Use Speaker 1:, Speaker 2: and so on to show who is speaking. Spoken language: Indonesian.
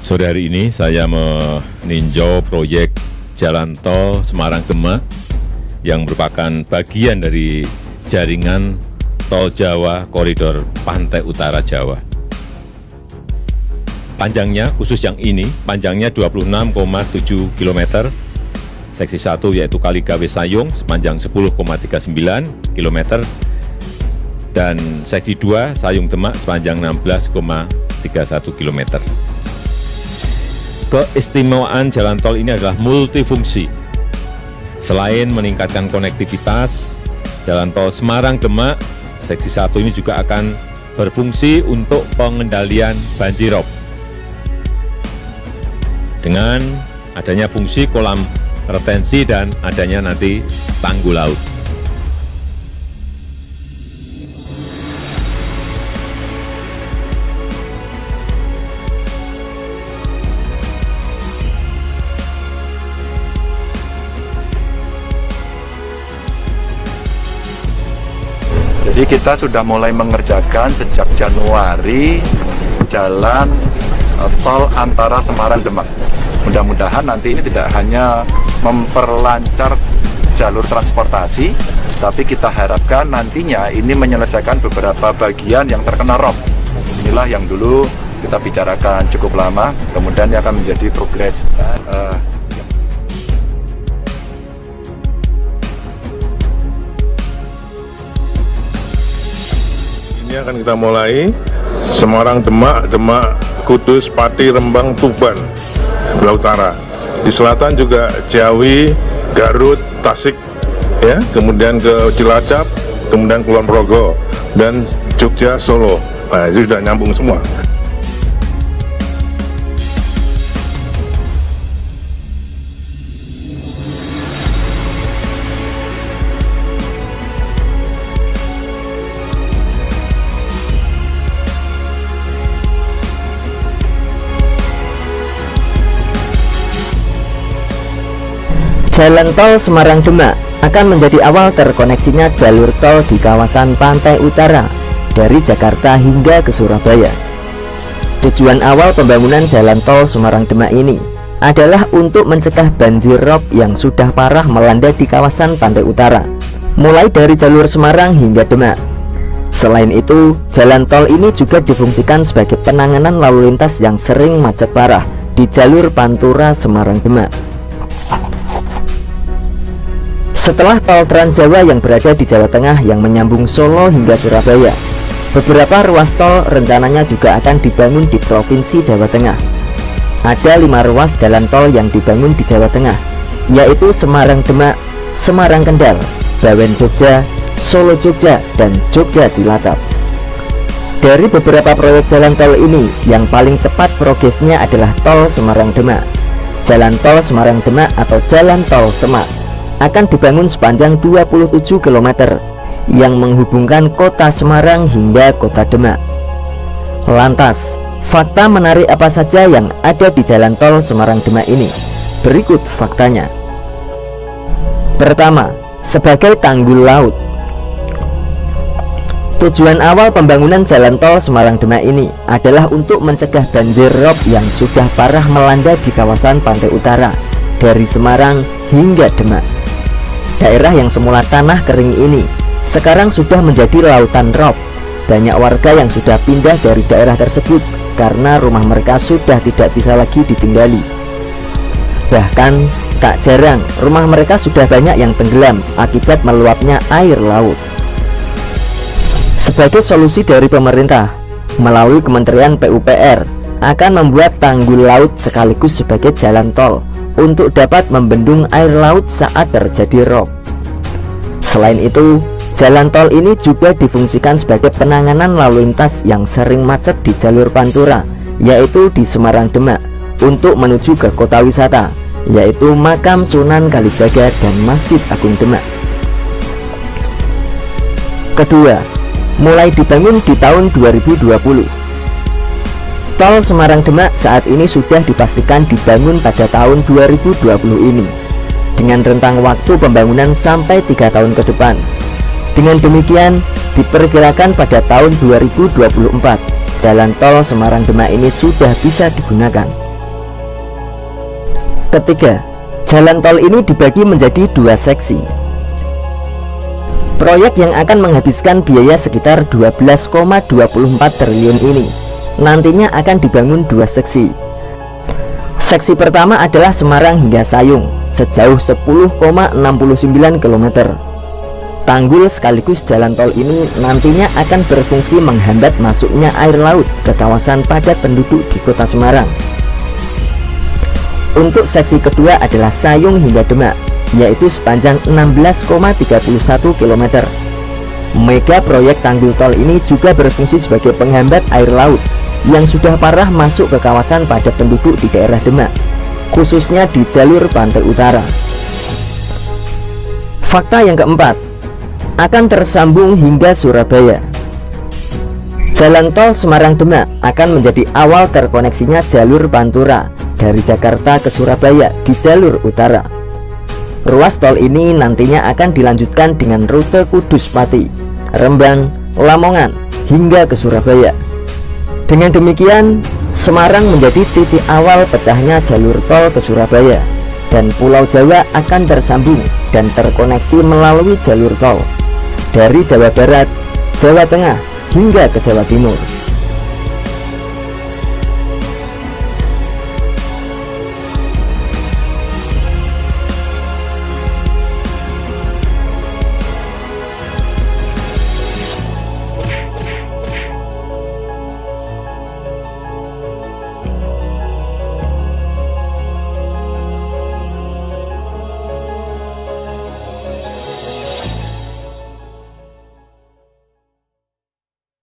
Speaker 1: Sore hari ini saya meninjau proyek Jalan Tol Semarang-Demak yang merupakan bagian dari jaringan Tol Jawa Koridor Pantai Utara Jawa. Panjangnya, khusus yang ini, panjangnya 26,7 km, seksi 1 yaitu Kaligawe Sayung sepanjang 10,39 km, dan seksi 2 Sayung Demak sepanjang 16,31 km. Keistimewaan jalan tol ini adalah multifungsi. Selain meningkatkan konektivitas, jalan tol Semarang-Demak seksi 1 ini juga akan berfungsi untuk pengendalian banjirop. Dengan adanya fungsi kolam retensi dan adanya nanti tanggul laut.
Speaker 2: Jadi kita sudah mulai mengerjakan sejak Januari jalan tol antara Semarang Demak. Mudah-mudahan nanti ini tidak hanya memperlancar jalur transportasi, tapi kita harapkan nantinya ini menyelesaikan beberapa bagian yang terkena rob. Inilah yang dulu kita bicarakan cukup lama, kemudian ini akan menjadi progres.
Speaker 3: Ini akan kita mulai Semarang Demak, Demak Kudus, Pati, Rembang, Tuban, belah utara. Di selatan juga Ciawi, Garut, Tasik, ya, kemudian ke Cilacap, kemudian Kulon Progo, dan Jogja, Solo. Nah, itu sudah nyambung semua.
Speaker 4: Jalan tol Semarang-Demak akan menjadi awal terkoneksinya jalur tol di kawasan pantai utara dari Jakarta hingga ke Surabaya. Tujuan awal pembangunan jalan tol Semarang-Demak ini adalah untuk mencegah banjir rob yang sudah parah melanda di kawasan pantai utara, mulai dari jalur Semarang hingga Demak. Selain itu, jalan tol ini juga difungsikan sebagai penanganan lalu lintas yang sering macet parah di jalur Pantura Semarang-Demak. Setelah tol Trans Jawa yang berada di Jawa Tengah yang menyambung Solo hingga Surabaya, beberapa ruas tol rencananya juga akan dibangun di Provinsi Jawa Tengah. Ada 5 ruas jalan tol yang dibangun di Jawa Tengah, yaitu Semarang-Demak, Semarang-Kendal, Bawen Jogja, Solo Jogja, dan Jogja Cilacap. Dari beberapa proyek jalan tol ini, yang paling cepat progresnya adalah tol Semarang-Demak. Jalan tol Semarang-Demak atau Jalan Tol Semak akan dibangun sepanjang 27 km yang menghubungkan kota Semarang hingga kota Demak. Lantas, fakta menarik apa saja yang ada di jalan tol Semarang-Demak ini? Berikut faktanya. Pertama, sebagai tanggul laut. Tujuan awal pembangunan jalan tol Semarang-Demak ini adalah untuk mencegah banjir rob yang sudah parah melanda di kawasan pantai utara dari Semarang hingga Demak. Daerah yang semula tanah kering ini sekarang sudah menjadi lautan rob. Banyak warga yang sudah pindah dari daerah tersebut karena rumah mereka sudah tidak bisa lagi ditinggali. Bahkan tak jarang rumah mereka sudah banyak yang tenggelam akibat meluapnya air laut. Sebagai solusi dari pemerintah melalui Kementerian PUPR akan membuat tanggul laut sekaligus sebagai jalan tol untuk dapat membendung air laut saat terjadi rob. Selain itu, jalan tol ini juga difungsikan sebagai penanganan lalu lintas yang sering macet di jalur Pantura, yaitu di Semarang-Demak, untuk menuju ke kota wisata, yaitu Makam Sunan Kalijaga dan Masjid Agung Demak. Kedua, mulai dibangun di tahun 2020. Tol Semarang-Demak saat ini sudah dipastikan dibangun pada tahun 2020 ini, dengan rentang waktu pembangunan sampai 3 tahun ke depan. Dengan demikian, diperkirakan pada tahun 2024, jalan tol Semarang-Demak ini sudah bisa digunakan. Ketiga, jalan tol ini dibagi menjadi 2 seksi. Proyek yang akan menghabiskan biaya sekitar 12,24 triliun ini nantinya akan dibangun 2 seksi. Seksi pertama adalah Semarang hingga Sayung sejauh 10,69 km. Tanggul sekaligus jalan tol ini nantinya akan berfungsi menghambat masuknya air laut ke kawasan padat penduduk di Kota Semarang. Untuk seksi kedua adalah Sayung hingga Demak, yaitu sepanjang 16,31 km. Mega proyek tanggul tol ini juga berfungsi sebagai penghambat air laut yang sudah parah masuk ke kawasan padat penduduk di daerah Demak, khususnya di jalur pantai utara. Fakta yang keempat, akan tersambung hingga Surabaya. Jalan tol Semarang-Demak akan menjadi awal terkoneksinya jalur Pantura dari Jakarta ke Surabaya di jalur utara. Ruas tol ini nantinya akan dilanjutkan dengan rute Kudus-Pati, Rembang, Lamongan, hingga ke Surabaya. Dengan demikian, Semarang menjadi titik awal pecahnya jalur tol ke Surabaya, dan Pulau Jawa akan tersambung dan terkoneksi melalui jalur tol dari Jawa Barat, Jawa Tengah, hingga ke Jawa Timur.